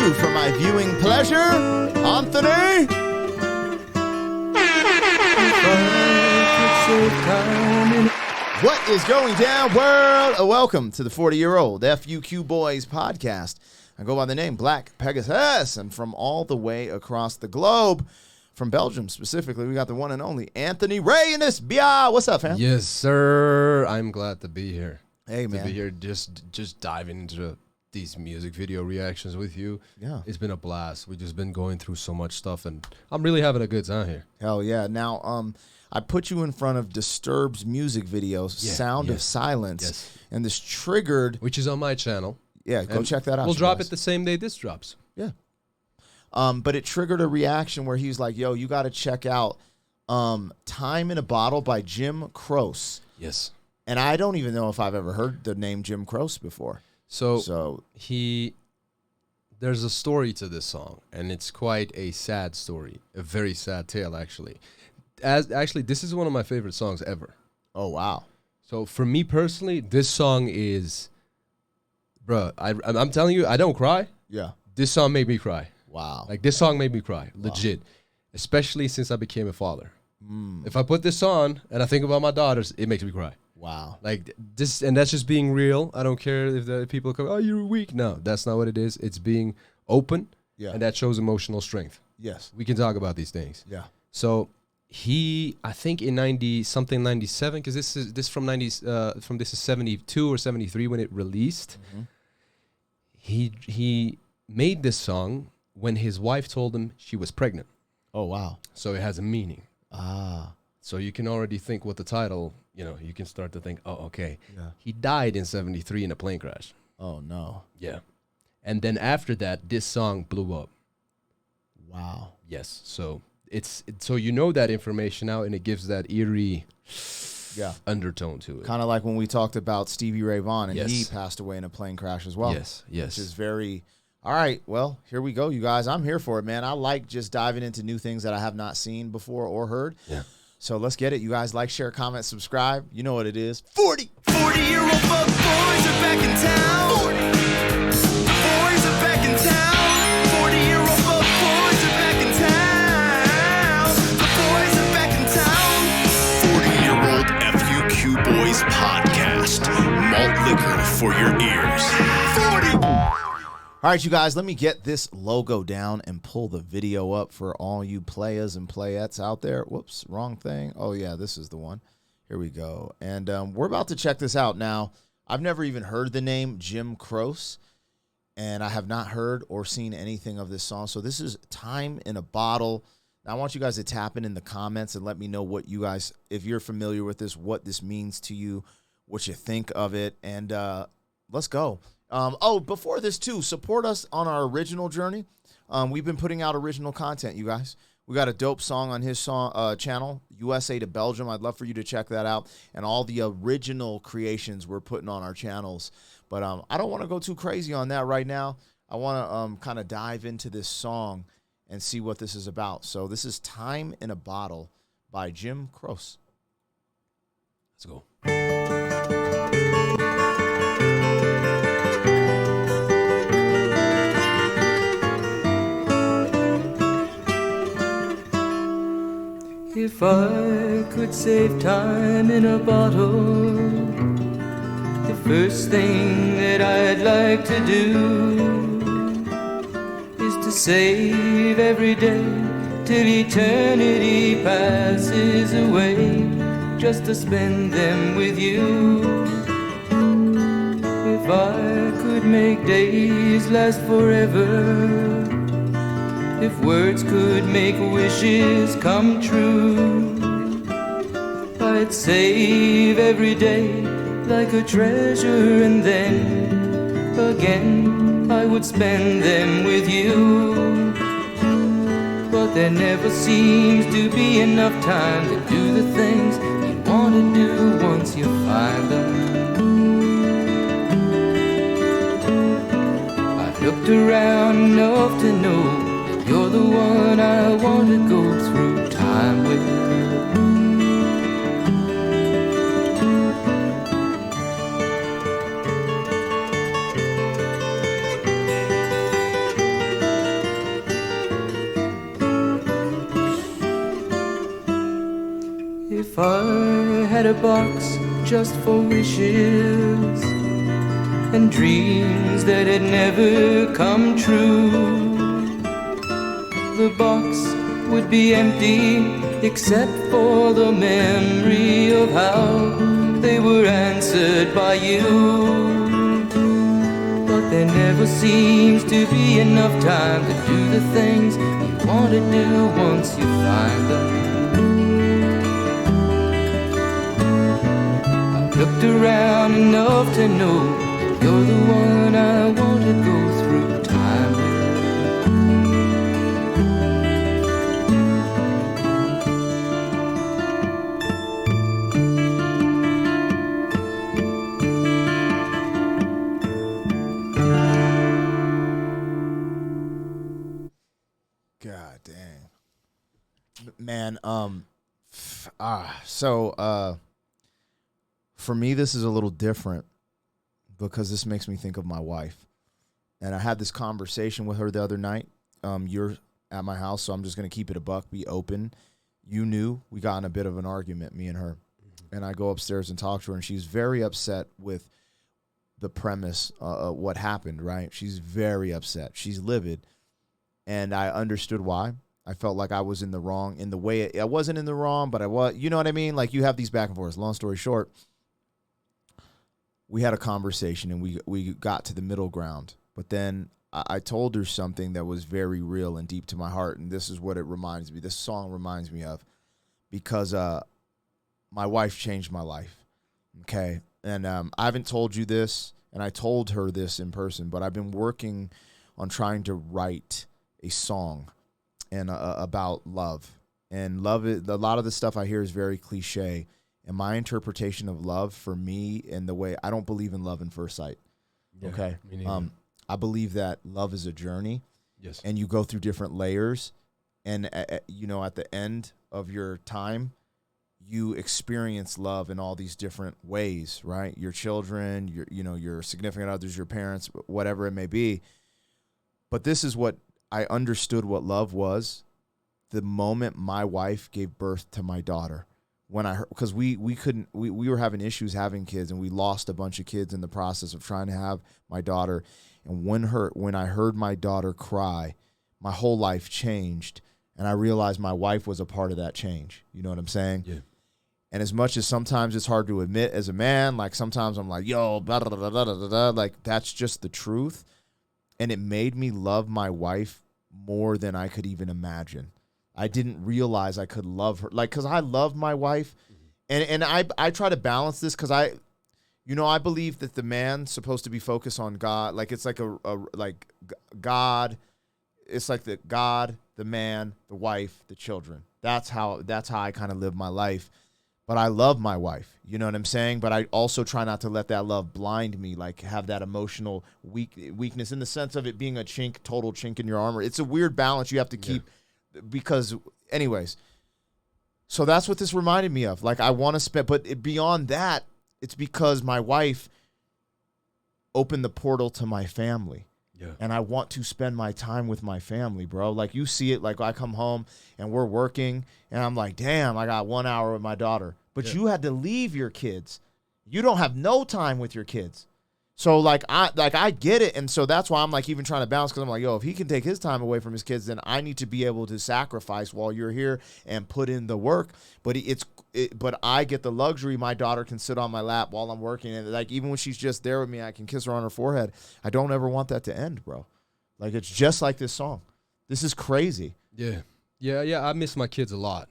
you for my viewing pleasure, Anthony. What is going down, world? Welcome to the 40-year-old FUQ Boys podcast. I go by the name Black Pegasus, and from all the way across the globe, from Belgium specifically, we got the one and only Anthony Ray in this. What's up, fam? Yes, sir. I'm glad to be here. Hey, man. To be here, just diving into these music video reactions with you. Yeah. It's been a blast. We've just been going through so much stuff, and I'm really having a good time here. Hell yeah. Now, I put you in front of Disturbed's music video, Sound of Silence. Yes. And this triggered... Which is on my channel. Yeah, go check that out. We'll drop it the same day this drops. Yeah. But it triggered a reaction where he was like, yo, you got to check out Time in a Bottle by Jim Croce. Yes. And I don't even know if I've ever heard the name Jim Croce before. So there's a story to this song, and it's quite a sad story, a very sad tale, actually. This is one of my favorite songs ever. Oh, wow. So for me personally, this song is, bruh, I'm telling you, I don't cry. Yeah. This song made me cry. Wow. Like, this song made me cry, legit. Especially since I became a father. If I put this on and I think about my daughters, it makes me cry. Wow. Like, this, and that's just being real. I don't care if the people come, oh, you're weak. No, that's not what it is. It's being open, and that shows emotional strength. Yes. We can talk about these things. Yeah. So I think in 97, because this is from 72 or 73 when it released. Mm-hmm. He made this song when his wife told him she was pregnant. Oh, wow. So it has a meaning. Ah. So you can already think what the title, you can start to think, oh, okay. Yeah. He died in 73 in a plane crash. Oh, no. Yeah. And then after that, this song blew up. Wow. Yes. So so you know that information now, and it gives that eerie undertone to it. Kind of like when we talked about Stevie Ray Vaughan, and Yes. he passed away in a plane crash as well. Yes, yes. Which is very... All right, well, here we go, you guys. I'm here for it, man. I like just diving into new things that I have not seen before or heard. Yeah. So let's get it. You guys like, share, comment, subscribe. You know what it is. 40-year-old fuck boys are back in town. 40. The boys are back in town. 40-year-old fuck boys are back in town. The boys are back in town. 40-year-old FUQ Boys podcast. Malt liquor for your ears. 40. All right, you guys, let me get this logo down and pull the video up for all you players and playettes out there. Whoops, wrong thing. Oh, yeah, this is the one. Here we go. And we're about to check this out. Now, I've never even heard the name Jim Croce, and I have not heard or seen anything of this song. So this is Time in a Bottle. Now, I want you guys to tap in the comments and let me know what you guys, if you're familiar with this, what this means to you, what you think of it, and let's go. Before this too, support us on our original journey. We've been putting out original content, you guys. We got a dope song on his channel, USA to Belgium. I'd love for you to check that out, and all the original creations we're putting on our channels. But I don't want to go too crazy on that right now. I want to kind of dive into this song and see what this is about. So this is Time in a Bottle by Jim Croce. Let's go. If I could save time in a bottle, the first thing that I'd like to do is to save every day till eternity passes away, just to spend them with you. If I could make days last forever, if words could make wishes come true, I'd save every day like a treasure, and then again I would spend them with you. But there never seems to be enough time to do the things you want to do once you find them. I've looked around enough to know you're the one I want to go through time with. had a box just for wishes and dreams that had never come true. The box would be empty except for the memory of how they were answered by you. But there never seems to be enough time to do the things you want to do once you find them. I've looked around enough to know that you're the one I want to go through time with. God dang. Man, so for me this is a little different because this makes me think of my wife. And I had this conversation with her the other night. You're at my house, so I'm just going to keep it a buck, be open. You knew we got in a bit of an argument, me and her. And I go upstairs and talk to her, and she's very upset with the premise of what happened, right? She's very upset. She's livid. And I understood why. I felt like I was in the wrong in the way. I wasn't in the wrong, but I was, you know what I mean? Like, you have these back and forths. Long story short, we had a conversation and we got to the middle ground. But then I told her something that was very real and deep to my heart. And this is what it reminds me. This song reminds me of, because my wife changed my life. Okay. And I haven't told you this, and I told her this in person, but I've been working on trying to write a song and about love. And love is, a lot of the stuff I hear is very cliche. And my interpretation of love, for me, and the way, I don't believe in love in first sight. Yeah, okay. me neither. I believe that love is a journey. Yes. And you go through different layers. And, you know, at the end of your time, you experience love in all these different ways, right? Your children, your significant others, your parents, whatever it may be. But this is what I understood what love was the moment my wife gave birth to my daughter. When I heard, because we were having issues having kids, and we lost a bunch of kids in the process of trying to have my daughter. And when I heard my daughter cry, my whole life changed, and I realized my wife was a part of that change. You know what I'm saying? Yeah. And as much as sometimes it's hard to admit as a man, like sometimes I'm like, yo, blah, blah, blah, blah, blah, blah, like that's just the truth. And it made me love my wife more than I could even imagine. I didn't realize I could love her. Like, because I love my wife. And I try to balance this because I believe that the man's supposed to be focused on God. Like, it's like like God. It's like the God, the man, the wife, the children. That's how I kind of live my life. But I love my wife, you know what I'm saying? But I also try not to let that love blind me, like have that emotional weakness in the sense of it being a total chink in your armor. It's a weird balance you have to keep because, anyways. So that's what this reminded me of. Like, I want to spend, but beyond that, it's because my wife opened the portal to my family. Yeah. And I want to spend my time with my family, bro. Like, you see it, like I come home and we're working and I'm like, damn, I got 1 hour with my daughter. But you had to leave your kids. You don't have no time with your kids. So I get it. And so that's why I'm like even trying to balance, because I'm like, yo, if he can take his time away from his kids, then I need to be able to sacrifice while you're here and put in the work. But but I get the luxury. My daughter can sit on my lap while I'm working. And like, even when she's just there with me, I can kiss her on her forehead. I don't ever want that to end, bro. Like, it's just like this song. This is crazy. Yeah. I miss my kids a lot.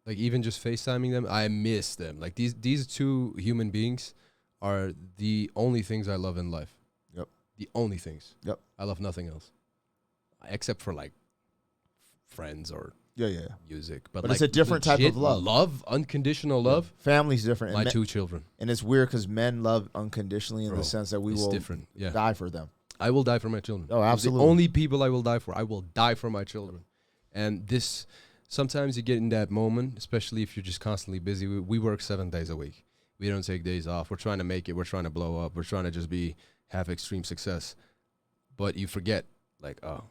Like, even just FaceTiming them, I miss them. Like, these two human beings are the only things I love in life. Yep. The only things. Yep. I love nothing else. Except for, like, friends or music. But like, it's a different type of love. Love, unconditional love. Family's different. My two children. And it's weird because men love unconditionally in the sense that we will die for them. I will die for my children. Oh, absolutely. The only people I will die for. I will die for my children. And this, sometimes you get in that moment, especially if you're just constantly busy. We work 7 days a week. We don't take days off. We're trying to make it. We're trying to blow up. We're trying to just have extreme success. But you forget, like, oh,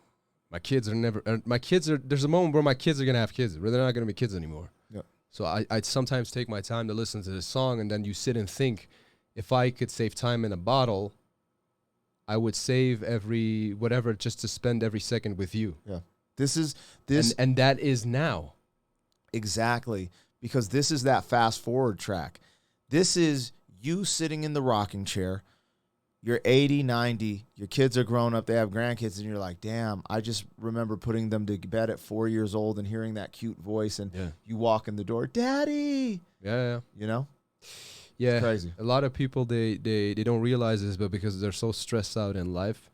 there's a moment where my kids are going to have kids. They're not going to be kids anymore. Yep. So I'd sometimes take my time to listen to this song, and then you sit and think, if I could save time in a bottle, I would save every whatever just to spend every second with you. Yeah. This and that is now. Exactly, because this is that fast forward track. This is you sitting in the rocking chair. You're 80, 90. Your kids are grown up. They have grandkids. And you're like, damn, I just remember putting them to bed at 4 years old and hearing that cute voice. And you walk in the door, Daddy. Yeah. You know? Yeah. It's crazy. A lot of people, they don't realize this, but because they're so stressed out in life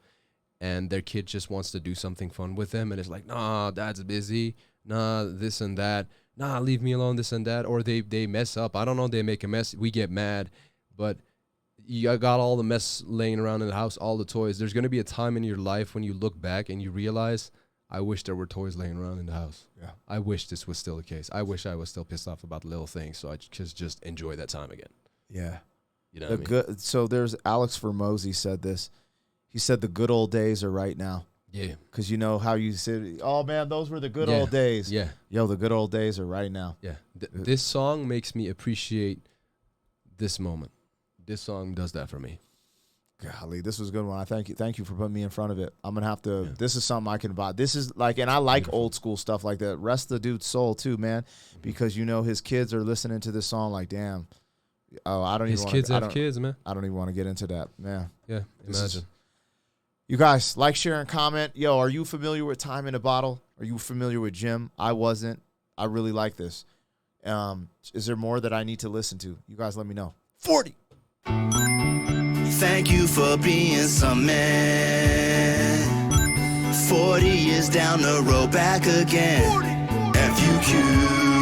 and their kid just wants to do something fun with them. And it's like, nah, dad's busy. Nah, this and that. Nah, leave me alone, this and that. Or they mess up. I don't know. They make a mess. We get mad. But you got all the mess laying around in the house, all the toys. There's going to be a time in your life when you look back and you realize, I wish there were toys laying around in the house. Yeah. I wish this was still the case. I wish I was still pissed off about the little things so I could just enjoy that time again. Yeah. You know what I mean? So there's Alex Formosi said this. He said the good old days are right now. Yeah. Because you know how you said, oh, man, those were the good old days. Yeah. Yo, the good old days are right now. Yeah. This song makes me appreciate this moment. This song does that for me. Golly, this was a good one. I thank you for putting me in front of it. I'm gonna have to. Yeah. This is something I can buy. This is like, and I like old school stuff like that. Rest the dude's soul too, man, because you know his kids are listening to this song like, damn. Oh, I don't his even. His kids have kids, man. I don't even want to get into that, man. Yeah, imagine. You guys like, share, and comment. Yo, are you familiar with Time in a Bottle? Are you familiar with Jim? I wasn't. I really like this. Is there more that I need to listen to? You guys, let me know. 40. Thank you for being some man. 40 years down the road, back again. FUQ.